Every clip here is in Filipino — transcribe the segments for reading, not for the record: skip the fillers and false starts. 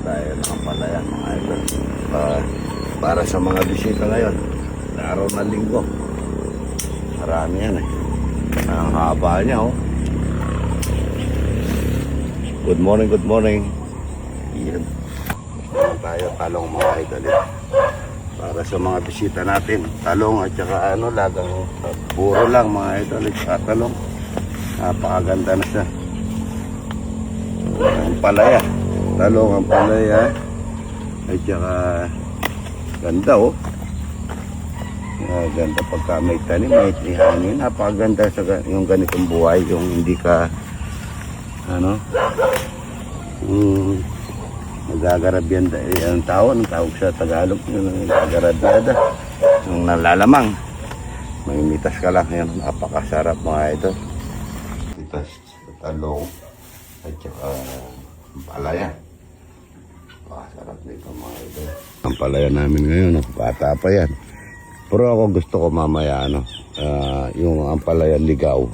tayo ng palaya mga idol. Para sa mga bisita ngayon, araw na linggo. Marami yan eh. Ang haba niya oh. Good morning, good morning. Yan. Tayo talong mga idol. Para sa mga bisita natin, talong at saka ano, lagang puro lang mga idol at talong. Napakaganda na siya. Ang palaya, talong ang palaya at saka ganda oh. Ganda pagka may tanim, may hangin. Napakaganda sa yung ganitong buhay, yung hindi ka ano nagagarabian ang tao, ang tawag sa Tagalog yung nagagarabiada, yung nalalamang may mitas ka lang. Yan, napakasarap mga ito. Mitas, talong at saka palaya. Napakasarap nito mga ito. Ang palaya namin ngayon, bata pa yan. Pero ako gusto ko mamaya yung ampalaya ligaw.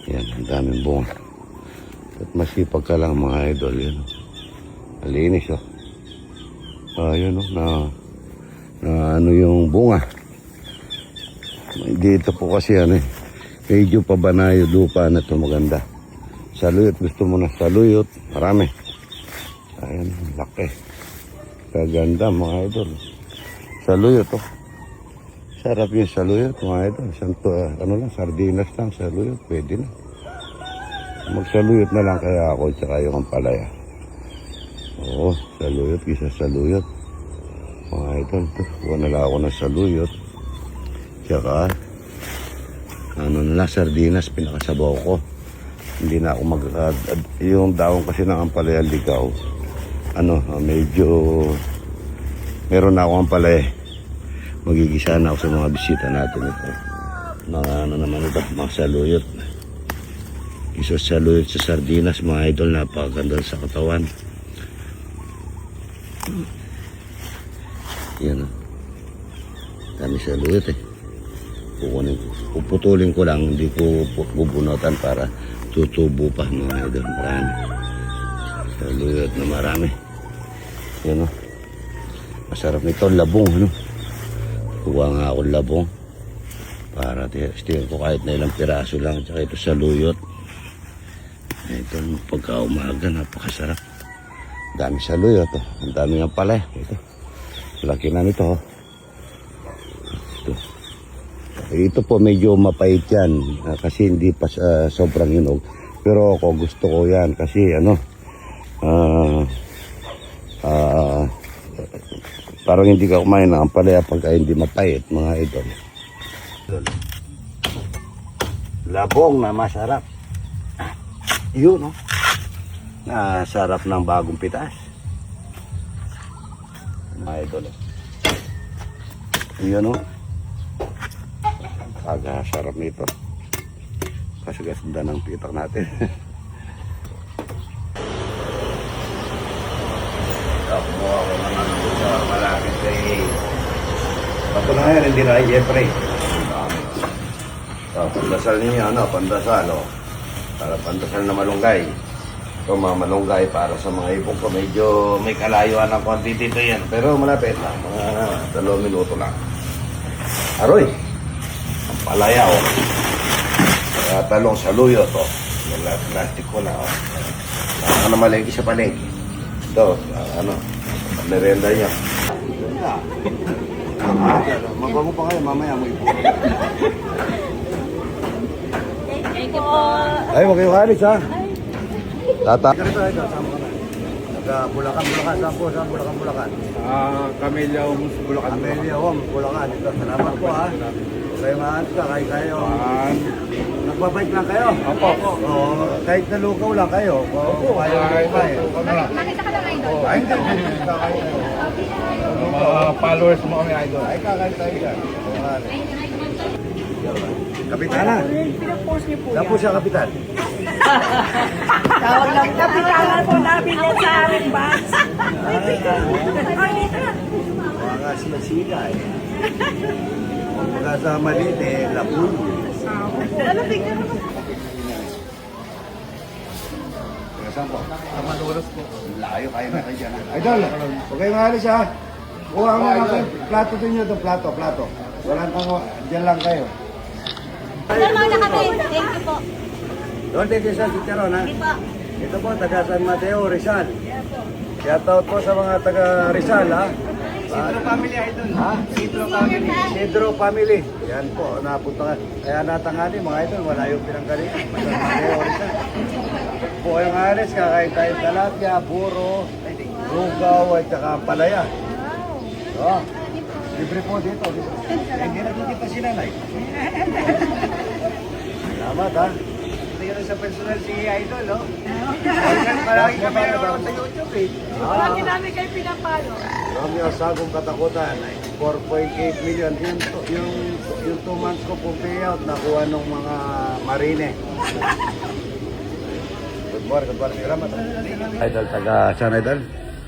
Yan, ang daming bunga. At masipag ka lang mga idol. Yan, malinis oh. Yun oh, na ano yung bunga. Dito po kasi medyo pabanayo lupa na ito, maganda. Saluyot, gusto mo na saluyot, marami. Ayan, laki. Kaganda mga idol. Saluyot oh. Sarap yung saluyot mga idol. Santo, sardinas lang, saluyot, pwede na. Magsaluyot na lang kaya ako, tsaka yung ampalaya. Oo, saluyot, isa saluyot. Mga idol, huwag na lang ako ng saluyot. Tsaka, sardinas, pinakasabaw ko. Hindi na ako yung daon kasi ng ampalaya ligaw. Medyo, meron na ako ampalaya. Magigisa na ako sa mga bisita natin ito. Naman ito, mga saluyot. Isa saluyot sa sardinas, mga idol, napakaganda sa katawan. Yan o. Kami saluyot eh. Puputulin ko lang, hindi ko bubunutan para tutubo pa mga idol. Marami. Saluyot na marami. Yan o. Masarap nito, labong. Kuha nga ako labong para tiyan ko kahit na ilang piraso lang. Tsaka ito saluyot. Ito pagka umaga, napakasarap. Dami saluyot oh. Ang dami nga pala ito. Laki na nito oh. Ito po medyo mapait yan kasi hindi pa sobrang hinog. Pero ako gusto ko yan kasi parang hindi ka kumain ng ampalaya pagka hindi mapait mga idol. Labong na masarap. Yun oh. Sarap ng bagong pitas. Mga idol. Yun oh. Sarap nito. Kasi ganda ng pitak natin. Kumuha ko naman sa malapit kay patunayan, hindi na kay Jeffrey. Pandasal niya, pandasal oh. Para pandasal na malunggay. Ito mga malunggay para sa mga ibong ko. Medyo may kalayuan ng konti dito yan. Pero malapit lang, mga 2 minuto lang. Aroy, ang palaya oh. Talong saluyot oh. Plastic ko na oh. Malengke sa palengke. Ito, merenda niya. Magbago pa kayo, mamaya mo ipo. Thank you po. Ay, huwag kayong halis ha. Tata. Bulacan. Saan Bulacan? Camellia Homes, Bulacan. Camellia Homes, Bulacan. Ito, salamat po ha. Kayo maalis ka, kayo. Nagbabike lang kayo? Opo. Kahit nalukaw lang kayo. Opo, kayo kayo. Nakita ka lang idol. Ay, hindi. Mga followers mo kami idol. Ay, kakain tayo dyan. Kapitana. Pinapost niyo po Saan po siya, Kapitan? Tawag lang. Kapitalan po namin yan sa aming box. Mga sila eh. Pagka sa maliit labun. Ano tingnan mo? saan po? Sa Malolos po. Layo kayo na kayo dyan. Idol, huwag kayo maalis ha. Kuha mo lang kayo. Plato din nyo ito, plato. Walang tango, dyan lang kayo. Normal na kami. Thank you po. Doon din sa Chicharon ha. Hindi po. Ito po, taga San Mateo, Rizal. Shoutout po sa mga taga Rizal ha. Sidro family idol. Ha? Sidro family. Sidro Family. Yan po, napunta ka. Kaya natangali mga idol, wala yung pinanggalingan. San Mateo, Rizal. Po yung alis, kakain tayo talapia, buro, lugaw, at saka palaya. Oh, libre po dito. Hindi na kita si nanay. Salamat ha. Ito yun sa personal si idol, no? Marami kami nanonood sa YouTube eh. Lagi namin kayo pinapalo. Romeo Sagong Katakutan, 4.8 million. Yung 2 months ko po payout, nakuha ng mga marine. Good morning. Salamat. Idol, taga saan idol?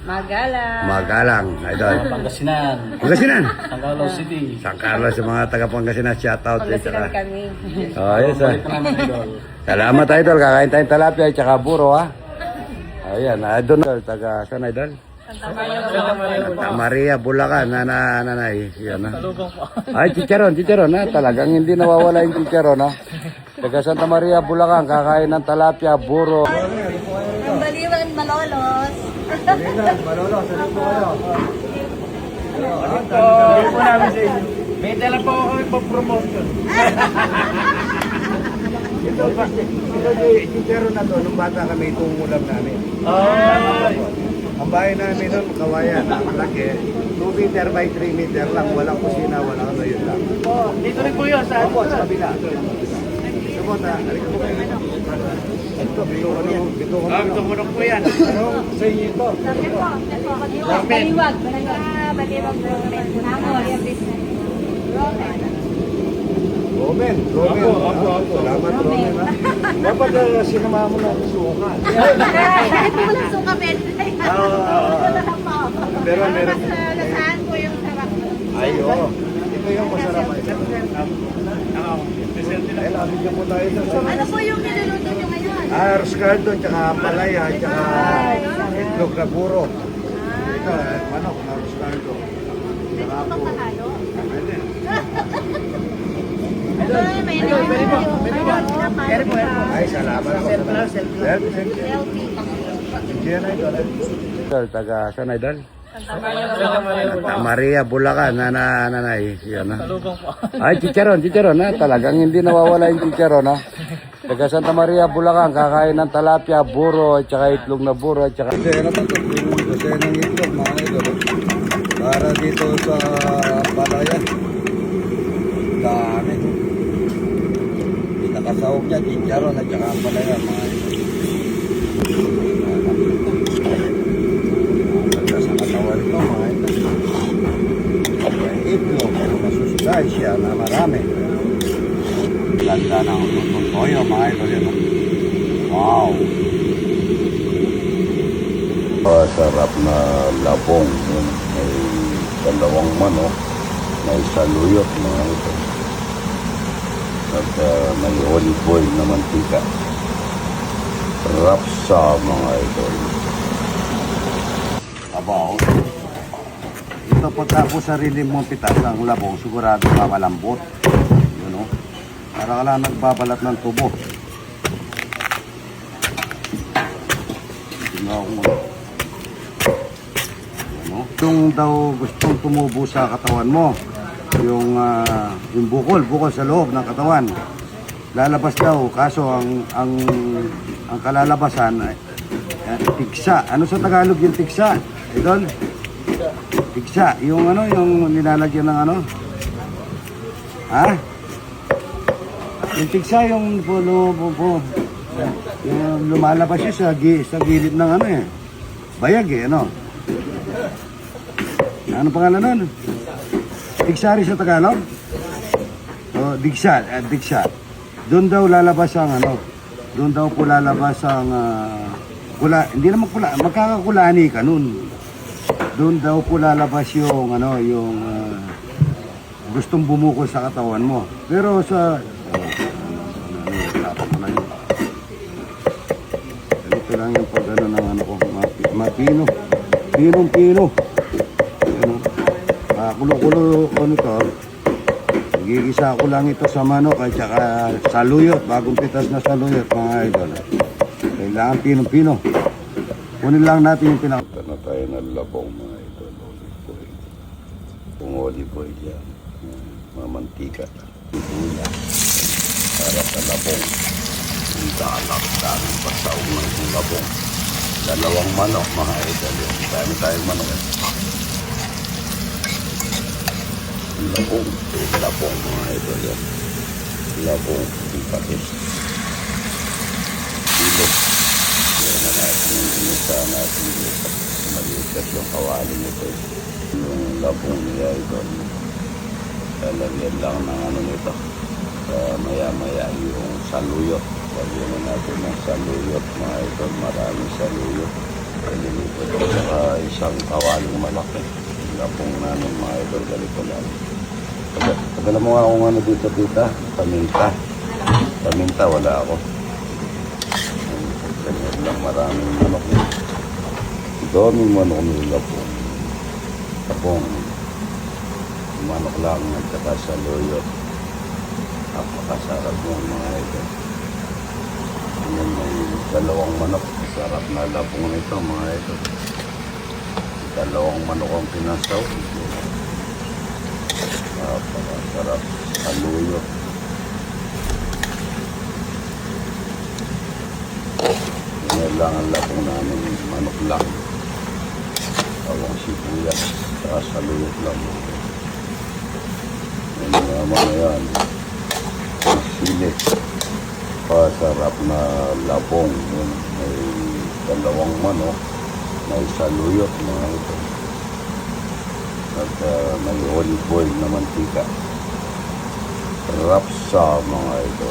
Magalang, idol. Pangasinan, Pangasinan. San Carlos City. San Carlos, sa mga taga Pangasinan, shoutout. Pangasinan kami. Oh, yes, ah. Ito naman idol. Salamat idol, kakain tayong talapia at saka buro ha. Ayan, idol, taga saan idol? Santa Maria, Bulacan, nanay. Yan ha. Talubong po. Ay, chicharon ha. Talagang hindi nawawala yung chicharon ha. Taga Santa Maria, Bulacan, kakain ng talapia, buro. Ang baliwan malolos. Manolo, salit po kayo. Ano po namin sa inyo? May dala po ako kami pag-promotion. Ito, yung chicharon na to, nung bata kami, itong ulam namin. Ang bahay namin nun, kawayan, malaki. 2 meter by 3 meter lang, walang kusina, walang ano yun lang. Dito rin po yun sa Opo, sa kabila. Ito po, halika po kayo. Ito, bito ko na. Tumunog po yan. Ano, sa inyo ito? Baliwag. Baliwag. Romen. Apo. Salamat, Romen. Ha? Dapat sinama mo na ang suka. Kahit po walang suka, Ben. Pero meron. Saan po yung sarap? Ay, oo. Ito yung masarap. Ay, nabigyan po tayo ito. Ano po yung niluluto nyo ngayon? Ruscaldo, tsaka palaya, tsaka itlog na buro. Ito, manok na ruscaldo. Tsaka po. Ay, salamat po. Diyan na ito. Idol, taga saan idol? Santa Maria, Bulacan, nanay. Yan ha. Talubong po. Ay, chicharon ha. Talagang hindi nawawala yung chicharon ha. Taga Santa Maria, Bulacan, kakain ng talapia, buro, at saka itlog na buro, at saka... Kasi na ito, kasi ng itlog, mga idol. Para dito sa palaya. Dami. Pinakasahog niya, chicharon, at saka palaya, mga idol. Ganda sa katawan ito, mga idol. Itlog, masusugay siya na marami. Ganda ng lutong toyo, mga idol yun. Wow! Sarap na labong. May dalawang manok. May saluyot, mga idol. At may olive oil na mantika. Sarap sa mga idol. Abaw. Ito pagka po sarili mong pitas ng labong, sigurado mamalambot. Yun o. Para ka lang nagbabalat ng tubo. Tingnan ko mo. Ano? Yung daw gustong tumubo sa katawan mo, yung bukol sa loob ng katawan. Lalabas daw, kaso ang kalalabasan ay tigsa. Ano sa Tagalog yung tigsa? Idol? Tigsa. Yung yung nilalagyan ng Ha? Yung tigsa, yung lumalabas siya sa gilid ng bayag Ano pangalan nun? Tigsari sa Tagalog? O, digsa. Doon daw lalabas ang doon daw po lalabas ang hindi naman magkakakulani ka nun. Doon daw po lalabas yung gustong bumukol sa katawan mo. Pero sa tapos na yun. Ganito lang yung Pino. Pinong-pino. Ayan, kulo-kulo ko nito. Gigisa ko lang ito sa manok at saka saluyot. Bagong pitas na saluyot, mga idol. Kailangan pinong-pino. Kunin lang natin yung pinaka... Ito na tayo ng labong, mga idol. Olive oil. Kung olive oil yan. Mamantika. Sibuyas. Para sa labong. Ang daming pasaong ng labong. Dalawang manok, mga idol. Dami tayong manok. Labong. Labong, mga idol. Labong. Ipatis. Ilog. Yan na natin yung inisa natin dito. Malikas yung kawali nito. Yung labong niya ito. Lalagyan lang ng ano nito. Maya-maya yung saluyot. Lagyan na natin ng saluyot, mga ito. Maraming saluyot. Lilipat ko saka isang kawaling malaki. Labong namin, mga ito. Ganito lang. Tagala mo nga kung ano dito, tita. Paminta. Paminta, wala ako. Ganyan lang, maraming manok niya. Daming manok nila po. Tapong manok lang at saka saluyot. Napakasarap yung mga ito. Yan may dalawang manok. Sarap na labong nito, mga ito. Dalawang manok ang pinasaw. Napakasarap. Saluyot. Yan lang ang labong namin, manok lang. Bawang sibuyas, saka saluyot lang. Yan naman yan. Sili. Pasarap na labong. Yan. May dalawang manok, may saluyot, mga ito. At may olive oil na mantika. Rapsa, mga ito.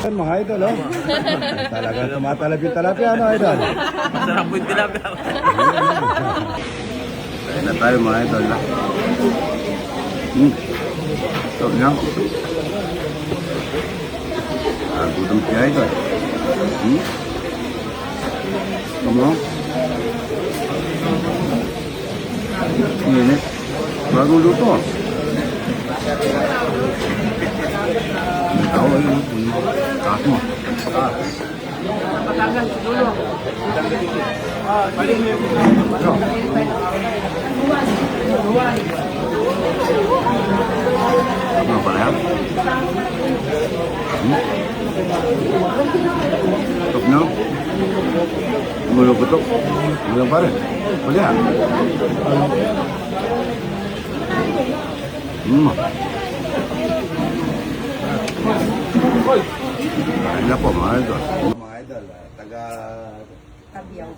Yan, mga idol, oh. Talagang tumatalab yung talapia, ano, idol? Masarap po yung tilapia. Kaya na tayo, mga idol. Ito nga. Gutom siya, idol. Kamu? Ini. Bagong luto. Hindi tao, ayun. Taas mo. Patagal, dulo. Balik mo yung Ano pala yan? Tok na? Gulog-gutok. Ano lang pare? Pwede yan. Ayun na po, mga idol. Mga idol, taga...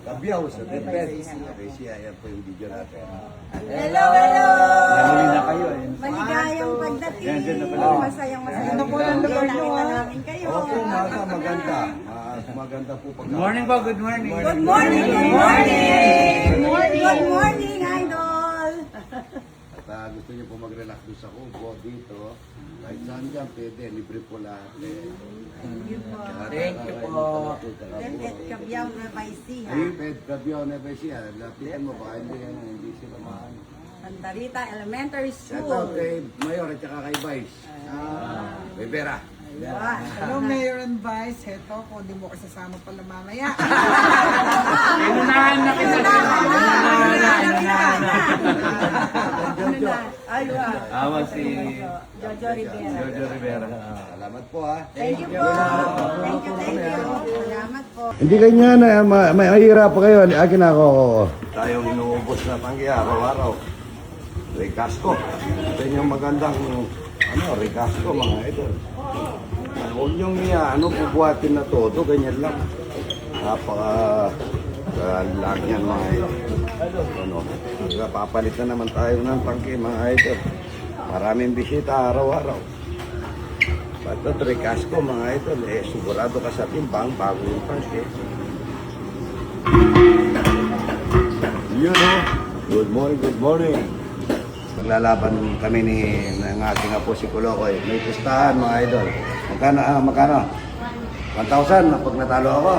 Kabiyaw sa Defense. Ayan po yung video natin. Hello, hello! Nahuli na kayo eh. Maligayang pagdating. Masayang-masayang. Ano po yung lugar nyo, Nakita ha? namin kayo. Opo, maganda. Maganda po pag... Good morning po, good morning. Good morning, good morning! Good morning, idol! At gusto niyo po mag-relax doon sa Kubo dito. Kahit saan dyan, pwede. Libre po lahat. Thank you po. Thank you po. At Kabyao na Paisi, ha? Ay, Ped Kabiyaw na ba siya? Lapitan mo ba? Hindi sila maano. Santa Rita Elementary Shout out School. kay Mayor at saka kay Vice. Rivera. Hello, Mayor and Vice. Heto, kung di mo kasasama pala mamaya. Inunahan na kita. Ay, wow. Tama si Jojo Rivera. Jojo Rivera. Salamat po ha. Thank you po. Thank you, thank you. Salamat po. Hindi kanya na, may ahira pa kayo. Akin ako. Tayong inuubos na tanggi araw-araw. Ricasco. Ito yung magandang, Ricasco mga idol. Huwag niyong pubuhatin na todo, ganyan lang. Lang yan mga idol. Papalitan naman tayo ng tangki mga idol. Maraming bisita araw-araw. Ito, Ricasco mga idol. Sigurado ka sa timbang bago yung tangki. Good morning, good morning. Maglalaban kami ng aking apo si Kulokoy. May pustahan mga idol. Magkano? 1,000 pag natalo ako.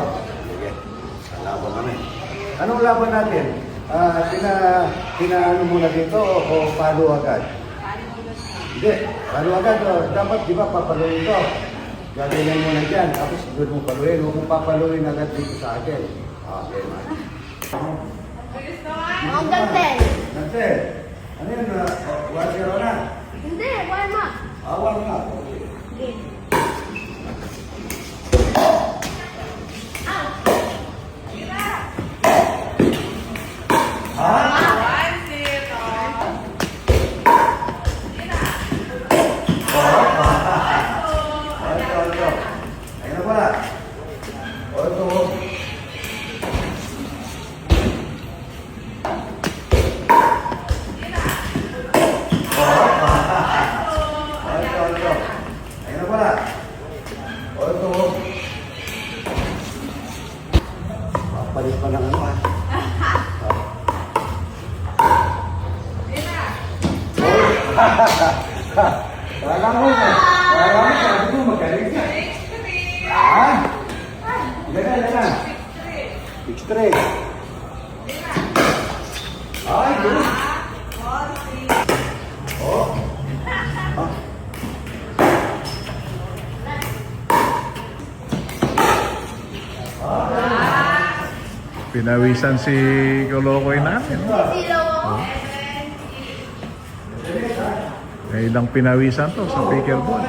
Sige, lalaban kami. Anong laban natin? Pinaano muna dito o palo agad? Hindi, palo agad. Dapat di ba papaluin to? Gagawin mo na dyan, tapos doon mo paluin. Huwag mong papaluin agad dito sa akin. Okay, man. Hanggang 10. Nante, ano yun? 1-0 na? Hindi, warm up. Awal na. Game. Ayun na pala. O ito. Ito. Ayun na pala. O ito. Papalit pa ng ano Kala mo, sabi ko magaling ka. Ha? Ilan. 6-3. Ay, good. Oh. Pinawisan si Kolokoy namin. Silaw ako. May ilang pinawisan to sa pickleball.